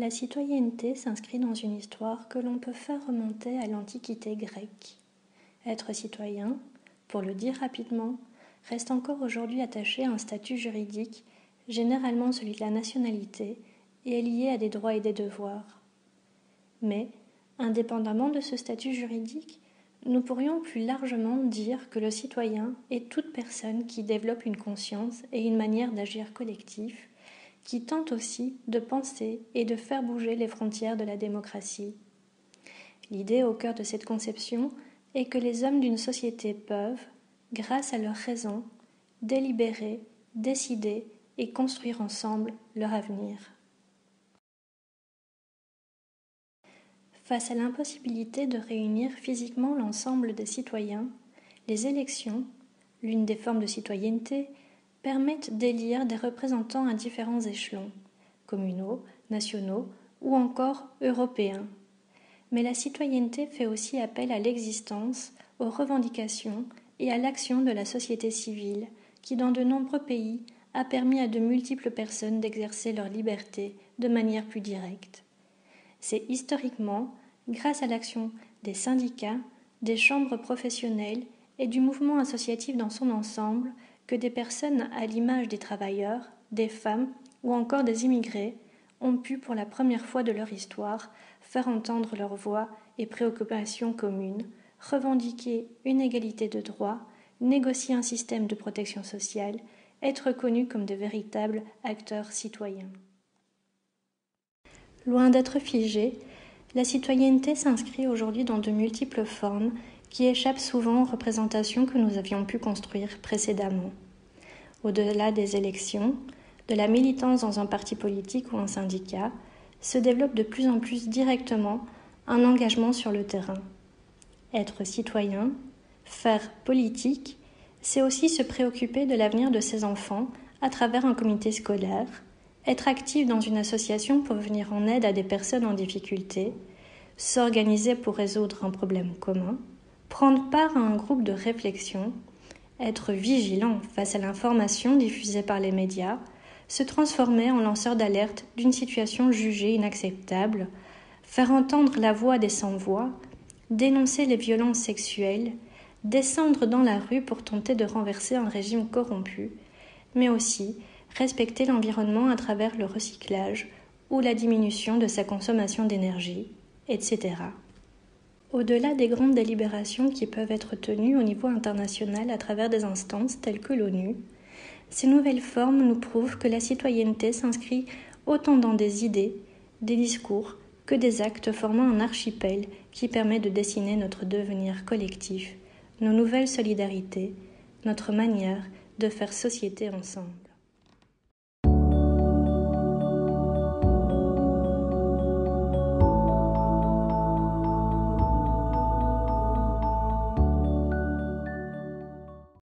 La citoyenneté s'inscrit dans une histoire que l'on peut faire remonter à l'Antiquité grecque. Être citoyen, pour le dire rapidement, reste encore aujourd'hui attaché à un statut juridique, généralement celui de la nationalité, et est lié à des droits et des devoirs. Mais, indépendamment de ce statut juridique, nous pourrions plus largement dire que le citoyen est toute personne qui développe une conscience et une manière d'agir collectif, qui tente aussi de penser et de faire bouger les frontières de la démocratie. L'idée au cœur de cette conception est que les hommes d'une société peuvent, grâce à leur raison, délibérer, décider et construire ensemble leur avenir. Face à l'impossibilité de réunir physiquement l'ensemble des citoyens, les élections, l'une des formes de citoyenneté, permettent d'élire des représentants à différents échelons, communaux, nationaux ou encore européens. Mais la citoyenneté fait aussi appel à l'existence, aux revendications et à l'action de la société civile, qui dans de nombreux pays a permis à de multiples personnes d'exercer leur liberté de manière plus directe. C'est historiquement, grâce à l'action des syndicats, des chambres professionnelles et du mouvement associatif dans son ensemble, que des personnes à l'image des travailleurs, des femmes ou encore des immigrés ont pu pour la première fois de leur histoire faire entendre leurs voix et préoccupations communes, revendiquer une égalité de droits, négocier un système de protection sociale, être connus comme de véritables acteurs citoyens. Loin d'être figée, la citoyenneté s'inscrit aujourd'hui dans de multiples formes qui échappent souvent aux représentations que nous avions pu construire précédemment. Au-delà des élections, de la militance dans un parti politique ou un syndicat, se développe de plus en plus directement un engagement sur le terrain. Être citoyen, faire politique, c'est aussi se préoccuper de l'avenir de ses enfants à travers un comité scolaire, être actif dans une association pour venir en aide à des personnes en difficulté, s'organiser pour résoudre un problème commun, prendre part à un groupe de réflexion, être vigilant face à l'information diffusée par les médias, se transformer en lanceur d'alerte d'une situation jugée inacceptable, faire entendre la voix des sans-voix, dénoncer les violences sexuelles, descendre dans la rue pour tenter de renverser un régime corrompu, mais aussi respecter l'environnement à travers le recyclage ou la diminution de sa consommation d'énergie, etc. Au-delà des grandes délibérations qui peuvent être tenues au niveau international à travers des instances telles que l'ONU, ces nouvelles formes nous prouvent que la citoyenneté s'inscrit autant dans des idées, des discours, que des actes formant un archipel qui permet de dessiner notre devenir collectif, nos nouvelles solidarités, notre manière de faire société ensemble.